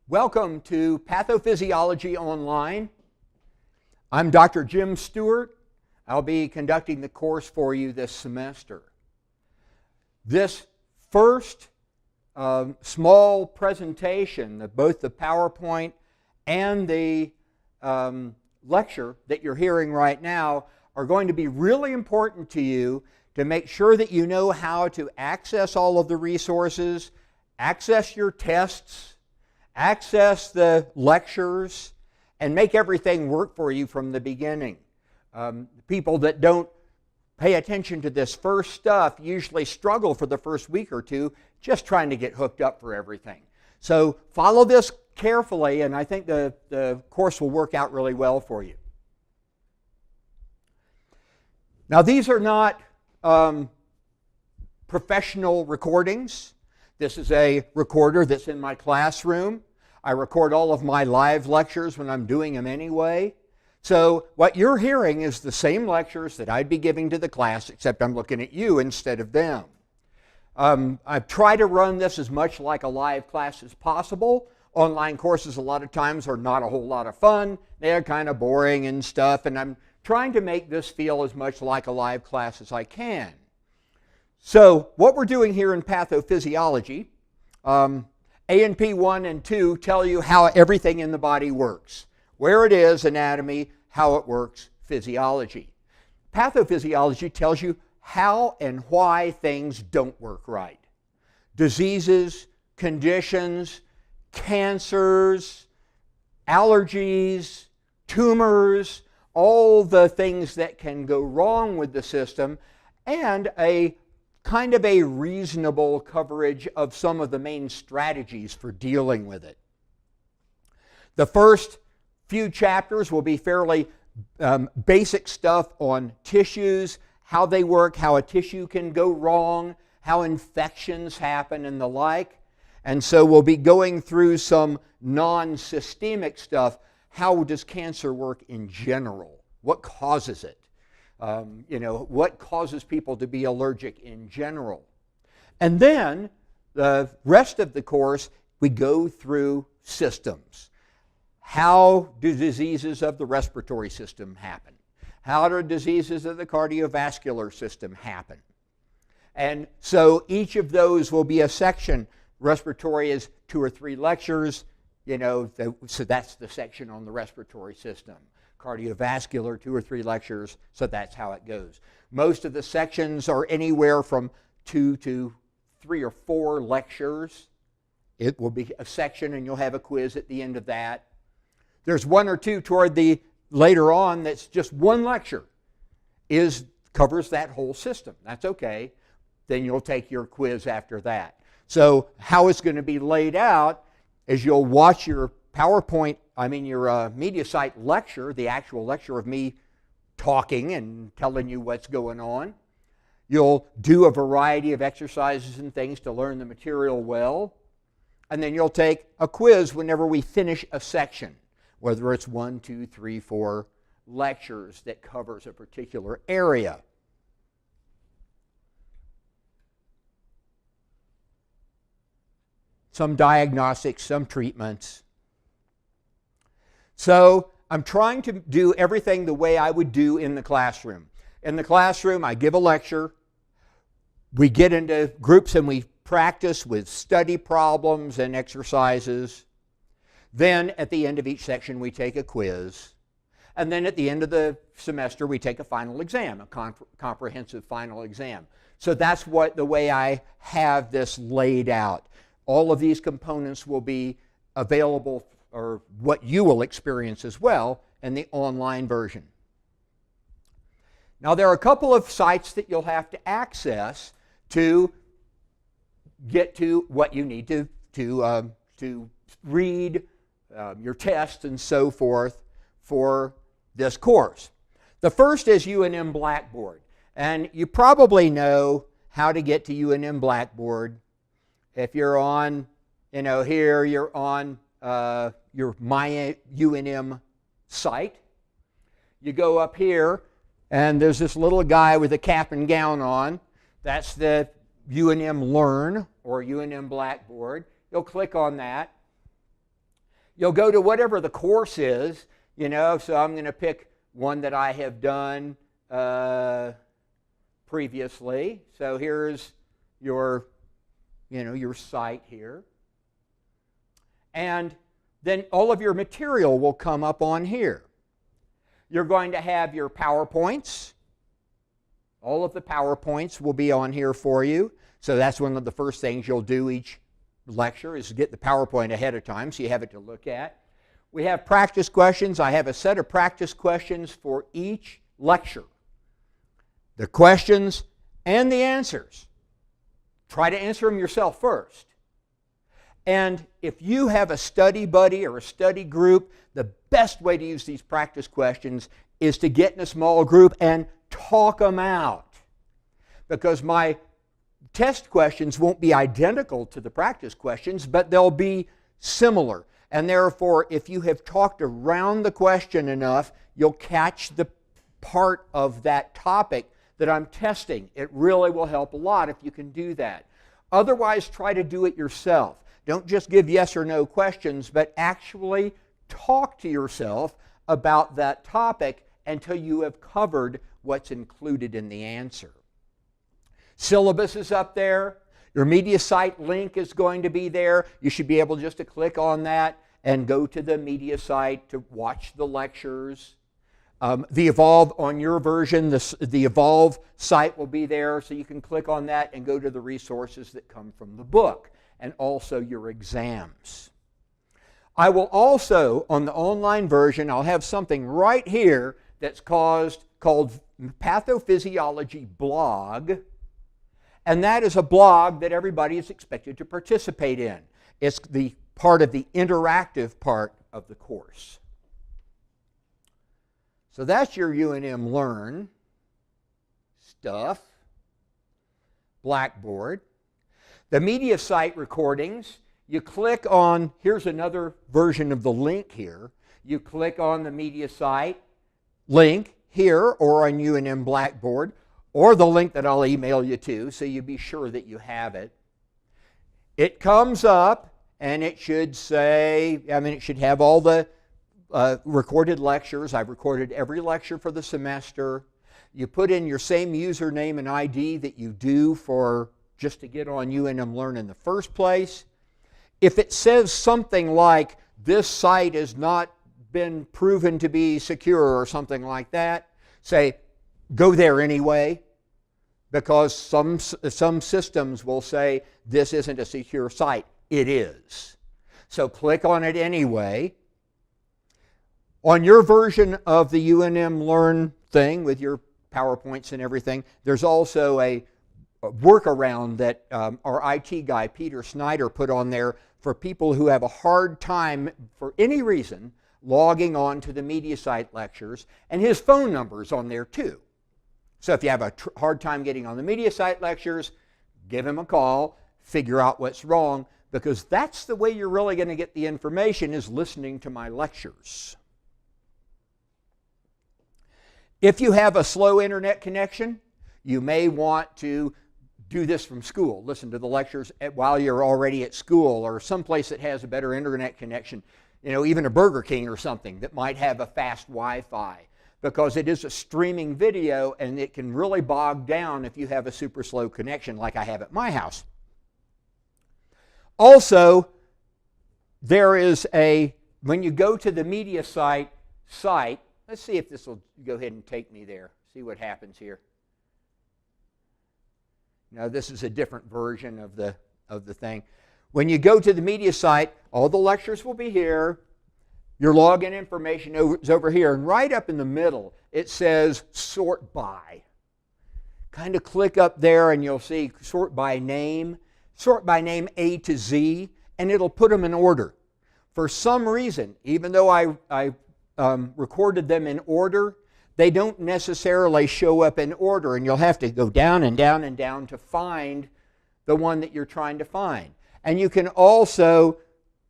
Welcome to Pathophysiology Online. I'm Dr. Jim Stewart. I'll be conducting the course for you this semester. This first small presentation of both the PowerPoint and the lecture that you're hearing right now are going to be really important to you to make sure that you know how to access all of the resources, access your tests, access the lectures, and make everything work for you from the beginning. People that don't pay attention to this first stuff usually struggle for the first week or two just trying to get hooked up for everything. So follow this carefully, and I think the course will work out really well for you. Now, these are not professional recordings. This is a recorder that's in my classroom. I record all of my live lectures when I'm doing them anyway. So what you're hearing is the same lectures that I'd be giving to the class, except I'm looking at you instead of them. I've tried to run this as much like a live class as possible. Online courses a lot of times are not a whole lot of fun. They're kind of boring and stuff, and I'm trying to make this feel as much like a live class as I can. So what we're doing here in pathophysiology, A&P 1 and 2 tell you how everything in the body works. Where it is, anatomy, how it works, physiology. Pathophysiology tells you how and why things don't work right. Diseases, conditions, cancers, allergies, tumors, all the things that can go wrong with the system, and a kind of a reasonable coverage of some of the main strategies for dealing with it. The first few chapters will be fairly basic stuff on tissues, how they work, how a tissue can go wrong, how infections happen, and the like. And so we'll be going through some non-systemic stuff. How does cancer work in general? What causes it? What causes people to be allergic in general? And then the rest of the course, we go through systems. How do diseases of the respiratory system happen? How do diseases of the cardiovascular system happen? And so each of those will be a section. Respiratory is 2 or 3 lectures, so that's the section on the respiratory system. Cardiovascular, 2 or 3 lectures, so that's how it goes. Most of the sections are anywhere from 2 to 3 or 4 lectures. It will be a section and you'll have a quiz at the end of that. There's 1 or 2 toward the later on that's just 1 lecture, covers that whole system. That's okay. Then you'll take your quiz after that. So how it's going to be laid out is you'll watch your your media site lecture, the actual lecture of me talking and telling you what's going on. You'll do a variety of exercises and things to learn the material well. And then you'll take a quiz whenever we finish a section, whether it's 1, 2, 3, 4 lectures that covers a particular area. Some diagnostics, some treatments. So I'm trying to do everything the way I would do in the classroom. In the classroom, I give a lecture. We get into groups and we practice with study problems and exercises. Then at the end of each section, we take a quiz. And then at the end of the semester, we take a final exam, a comprehensive final exam. So that's the way I have this laid out. All of these components will be available, or what you will experience as well, in the online version. Now, there are a couple of sites that you'll have to access to get to what you need to read, your tests and so forth for this course. The first is UNM Blackboard. And you probably know how to get to UNM Blackboard. If you're on, here you're on your My UNM site. You go up here and there's this little guy with a cap and gown on. That's the UNM Learn or UNM Blackboard. You'll click on that. You'll go to whatever the course is, so I'm going to pick one that I have done previously. So here's your site here. And then all of your material will come up on here. You're going to have your PowerPoints. All of the PowerPoints will be on here for you. So that's one of the first things you'll do each lecture is to get the PowerPoint ahead of time so you have it to look at. We have practice questions. I have a set of practice questions for each lecture. The questions and the answers. Try to answer them yourself first. And if you have a study buddy or a study group, the best way to use these practice questions is to get in a small group and talk them out. Because my test questions won't be identical to the practice questions, but they'll be similar. And therefore, if you have talked around the question enough, you'll catch the part of that topic that I'm testing. It really will help a lot if you can do that. Otherwise, try to do it yourself. Don't just give yes or no questions, but actually talk to yourself about that topic until you have covered what's included in the answer. Syllabus is up there. Your media site link is going to be there. You should be able just to click on that and go to the media site to watch the lectures. The Evolve, on your version, the Evolve site will be there, so you can click on that and go to the resources that come from the book, and also your exams. I will also, on the online version, I'll have something right here that's called Pathophysiology Blog, and that is a blog that everybody is expected to participate in. It's the part of the interactive part of the course. So that's your UNM Learn stuff. Blackboard. The media site recordings, you click on, here's another version of the link here. You click on the media site link here or on UNM Blackboard, or the link that I'll email you to, so you be sure that you have it. It comes up and it should say, it should have all the recorded lectures. I've recorded every lecture for the semester. You put in your same username and ID that you do for just to get on UNM Learn in the first place. If it says something like, this site has not been proven to be secure or something like that, say, go there anyway, because some systems will say, this isn't a secure site. It is. So click on it anyway. On your version of the UNM Learn thing with your PowerPoints and everything, there's also a workaround that our IT guy, Peter Snyder, put on there for people who have a hard time, for any reason, logging on to the media site lectures, and his phone number is on there too. So if you have a hard time getting on the media site lectures, give him a call, figure out what's wrong, because that's the way you're really going to get the information, is listening to my lectures. If you have a slow internet connection, you may want to do this from school. Listen to the lectures while you're already at school, or someplace that has a better internet connection. Even a Burger King or something that might have a fast Wi-Fi, because it is a streaming video and it can really bog down if you have a super slow connection like I have at my house. Also, there is when you go to the media site, let's see if this will go ahead and take me there. See what happens here. Now this is a different version of the thing. When you go to the media site, all the lectures will be here. Your login information is over here, and right up in the middle it says sort by. Kind of click up there and you'll see sort by name A to Z, and it'll put them in order. For some reason, even though I recorded them in order, they don't necessarily show up in order, and you'll have to go down and down and down to find the one that you're trying to find. And you can also,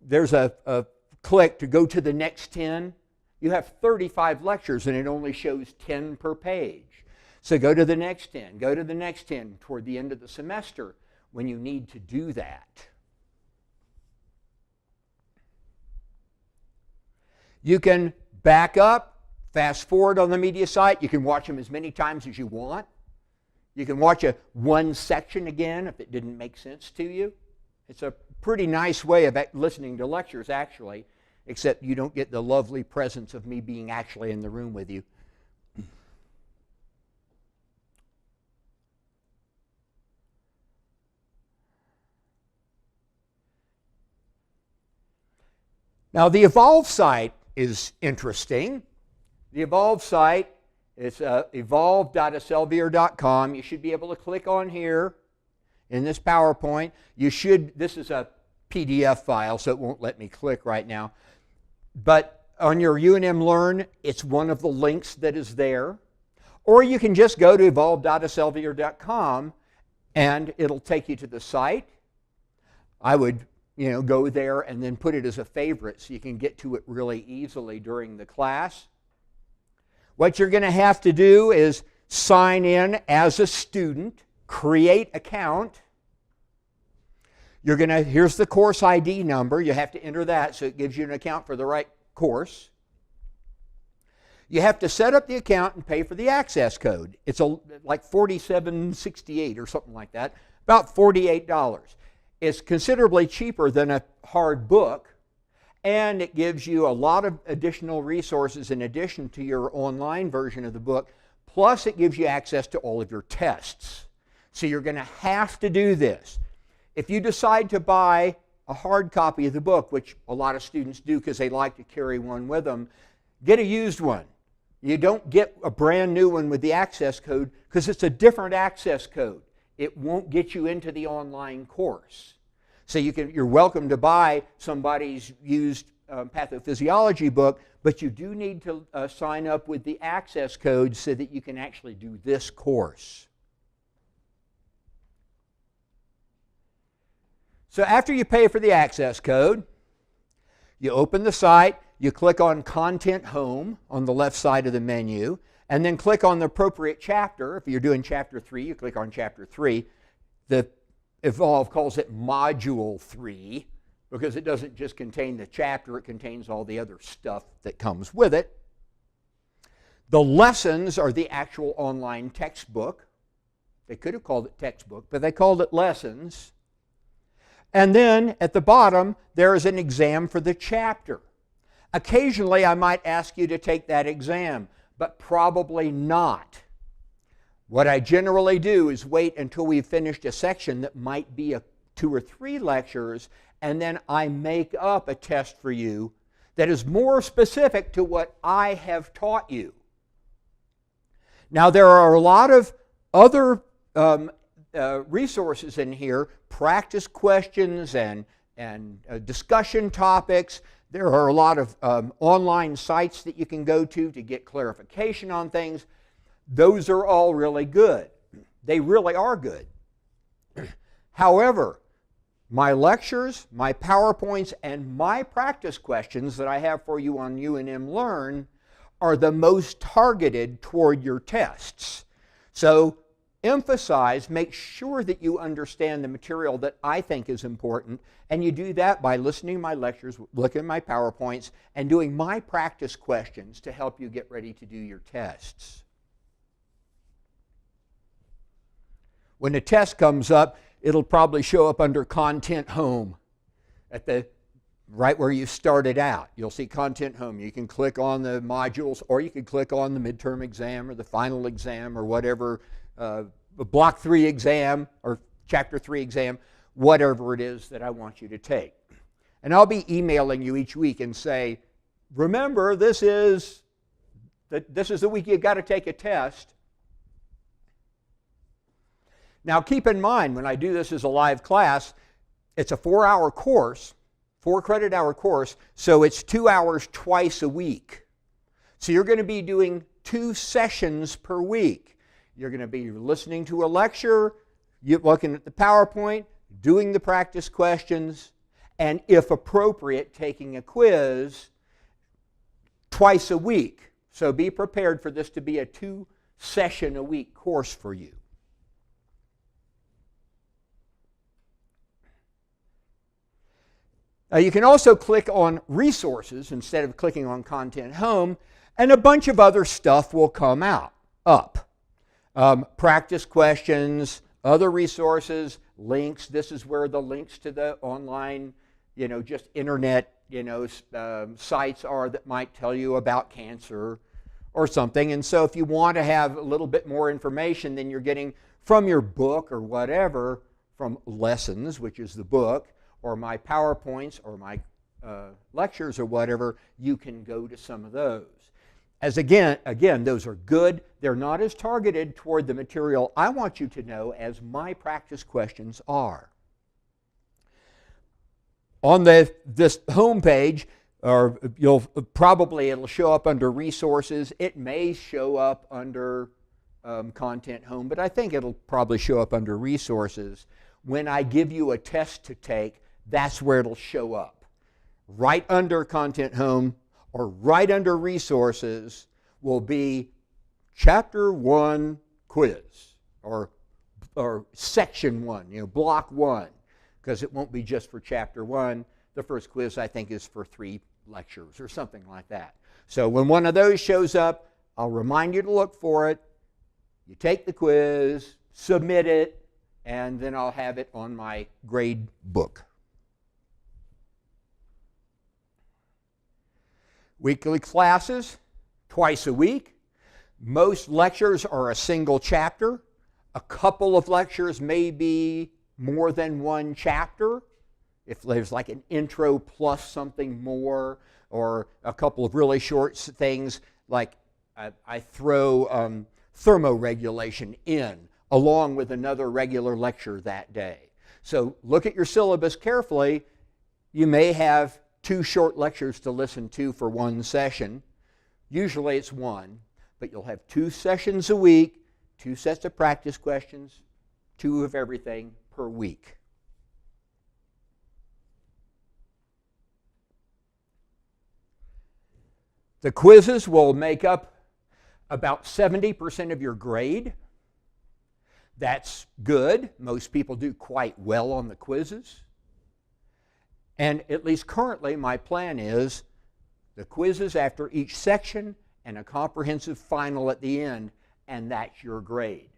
there's a click to go to the next 10. You have 35 lectures and it only shows 10 per page. So go to the next 10, go to the next 10 toward the end of the semester when you need to do that. You can back up, fast forward on the media site. You can watch them as many times as you want. You can watch one section again if it didn't make sense to you. It's a pretty nice way of listening to lectures, actually, except you don't get the lovely presence of me being actually in the room with you. Now, the Evolve site is interesting. The Evolve site is evolve.aselvier.com. You should be able to click on here in this PowerPoint. This is a PDF file, so it won't let me click right now. But on your UNM Learn, it's one of the links that is there. Or you can just go to evolve.aselvier.com and it'll take you to the site. I would go there and then put it as a favorite so you can get to it really easily during the class. What you're going to have to do is sign in as a student, create account. Here's the course ID number. You have to enter that so it gives you an account for the right course. You have to set up the account and pay for the access code. It's like $47.68 or something like that, about $48. It's considerably cheaper than a hard book, and it gives you a lot of additional resources in addition to your online version of the book, plus it gives you access to all of your tests. So you're going to have to do this. If you decide to buy a hard copy of the book, which a lot of students do because they like to carry one with them, get a used one. You don't get a brand new one with the access code because it's a different access code. It won't get you into the online course. So you're welcome to buy somebody's used pathophysiology book, but you do need to sign up with the access code so that you can actually do this course. So after you pay for the access code, you open the site, you click on Content Home on the left side of the menu, and then click on the appropriate chapter. If you're doing Chapter 3, you click on Chapter 3. The Evolve calls it Module 3 because it doesn't just contain the chapter, it contains all the other stuff that comes with it. The lessons are the actual online textbook. They could have called it textbook, but they called it lessons. And then at the bottom, there is an exam for the chapter. Occasionally, I might ask you to take that exam, but probably not. What I generally do is wait until we've finished a section that might be 2 or 3 lectures, and then I make up a test for you that is more specific to what I have taught you. Now, there are a lot of other resources in here, practice questions and discussion topics. There are a lot of online sites that you can go to get clarification on things. Those are all really good. They really are good. However, my lectures, my PowerPoints, and my practice questions that I have for you on UNM Learn are the most targeted toward your tests. So emphasize, make sure that you understand the material that I think is important, and you do that by listening to my lectures, looking at my PowerPoints, and doing my practice questions to help you get ready to do your tests. When the test comes up, it'll probably show up under Content Home right where you started out. You'll see Content Home. You can click on the modules, or you can click on the midterm exam or the final exam or whatever, Block 3 exam or Chapter 3 exam, whatever it is that I want you to take. And I'll be emailing you each week and say, remember, this is the week you've got to take a test. Now keep in mind, when I do this as a live class, it's a 4-hour course, 4-credit-hour course, so it's 2 hours twice a week. So you're going to be doing 2 sessions per week. You're going to be listening to a lecture, looking at the PowerPoint, doing the practice questions, and if appropriate, taking a quiz twice a week. So be prepared for this to be a 2-session-a-week course for you. You can also click on Resources instead of clicking on Content Home, and a bunch of other stuff will come up. Practice questions, other resources, links. This is where the links to the online, just internet, sites are that might tell you about cancer or something. And so if you want to have a little bit more information than you're getting from your book or whatever, from Lessons, which is the book, or my PowerPoints or my lectures or whatever, you can go to some of those. As again, those are good. They're not as targeted toward the material I want you to know as my practice questions are. On this home page, or it'll show up under Resources. It may show up under Content Home, but I think it'll probably show up under Resources. When I give you a test to take, that's where it'll show up. Right under Content Home or right under Resources will be Chapter 1 quiz or Section 1, Block 1, because it won't be just for Chapter 1. The first quiz, I think, is for 3 lectures or something like that. So when one of those shows up, I'll remind you to look for it. You take the quiz, submit it, and then I'll have it on my grade book. Weekly classes, twice a week. Most lectures are a single chapter. A couple of lectures may be more than one chapter. If there's like an intro plus something more, or a couple of really short things, like I throw thermoregulation in along with another regular lecture that day. So look at your syllabus carefully. You may have 2 short lectures to listen to for one session. Usually it's 1, but you'll have 2 sessions a week, 2 sets of practice questions, 2 of everything per week. The quizzes will make up about 70% of your grade. That's good. Most people do quite well on the quizzes. And at least currently, my plan is the quizzes after each section and a comprehensive final at the end, and that's your grade.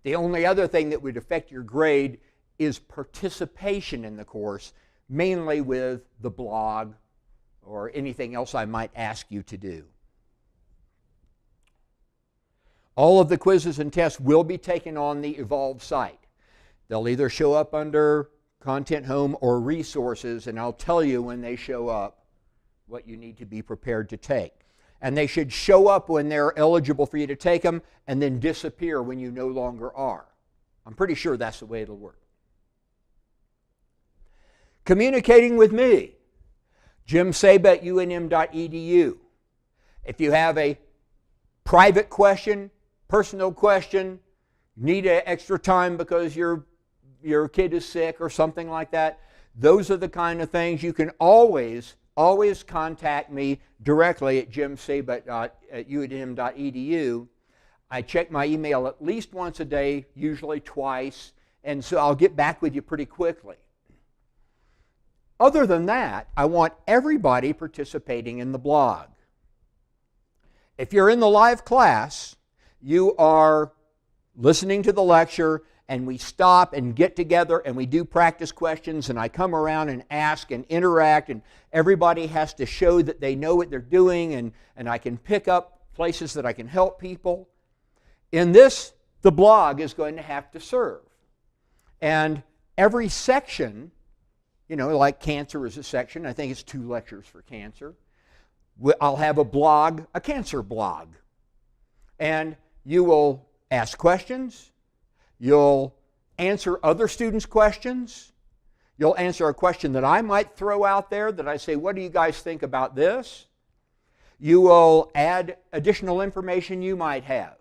The only other thing that would affect your grade is participation in the course, mainly with the blog or anything else I might ask you to do. All of the quizzes and tests will be taken on the Evolve site. They'll either show up under Content Home or Resources, and I'll tell you when they show up what you need to be prepared to take. And they should show up when they're eligible for you to take them and then disappear when you no longer are. I'm pretty sure that's the way it'll work. Communicating with me, jimsaba@unm.edu. If you have a private question, personal question, need extra time because your kid is sick or something like that, those are the kind of things you can always contact me directly at jimsaba@unm.edu. I check my email at least once a day, usually twice, and so I'll get back with you pretty quickly. Other than that, I want everybody participating in the blog. If you're in the live class, you are listening to the lecture, and we stop and get together and we do practice questions, and I come around and ask and interact, and everybody has to show that they know what they're doing, and I can pick up places that I can help people. In this, the blog is going to have to serve. And every section, like cancer is a section, I think it's 2 lectures for cancer. I'll have a blog, a cancer blog. And you will ask questions. You'll answer other students' questions. You'll answer a question that I might throw out there that I say, what do you guys think about this? You will add additional information you might have.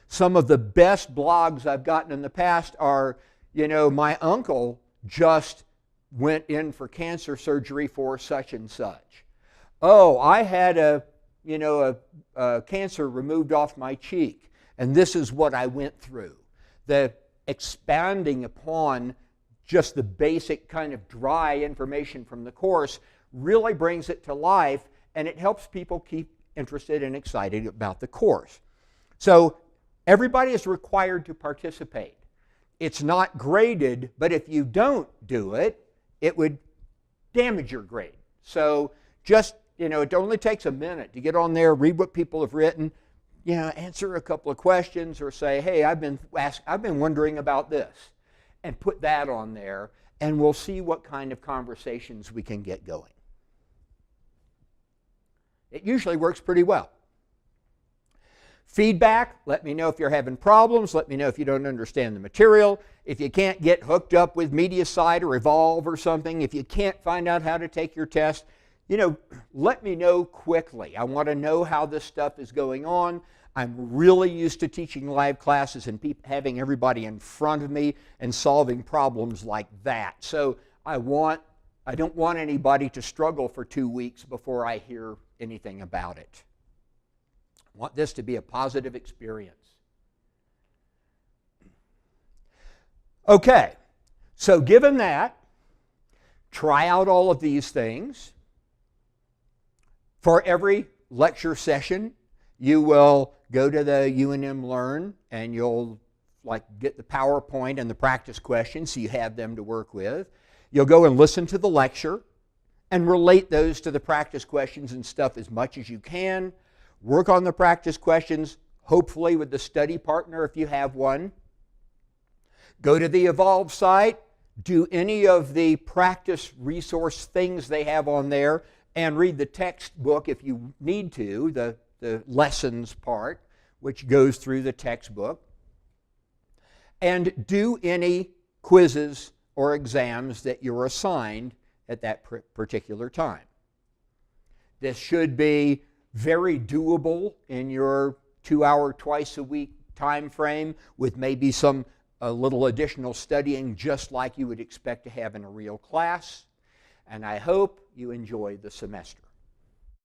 Some of the best blogs I've gotten in the past are, my uncle just went in for cancer surgery for such and such. Oh, I had a cancer removed off my cheek, and this is what I went through. The expanding upon just the basic kind of dry information from the course really brings it to life, and it helps people keep interested and excited about the course. So everybody is required to participate. It's not graded, but if you don't do it, it would damage your grade. So just, it only takes a minute to get on there, read what people have written, answer a couple of questions, or say, hey, I've been wondering about this, and put that on there, and we'll see what kind of conversations we can get going. It usually works pretty well. Feedback, let me know if you're having problems. Let me know if you don't understand the material. If you can't get hooked up with MediaSite or Evolve or something, if you can't find out how to take your test, let me know quickly. I want to know how this stuff is going on. I'm really used to teaching live classes and having everybody in front of me and solving problems like that. So I don't want anybody to struggle for 2 weeks before I hear anything about it. I want this to be a positive experience. Okay, so given that, try out all of these things. For every lecture session, you will go to the UNM Learn, and you'll get the PowerPoint and the practice questions so you have them to work with. You'll go and listen to the lecture and relate those to the practice questions and stuff as much as you can. Work on the practice questions, hopefully with the study partner if you have one. Go to the Evolve site, do any of the practice resource things they have on there, and read the textbook if you need to, the lessons part, which goes through the textbook. And do any quizzes or exams that you're assigned at that particular time. This should be very doable in your 2-hour, twice-a-week time frame, with maybe a little additional studying just like you would expect to have in a real class. And I hope you enjoy the semester.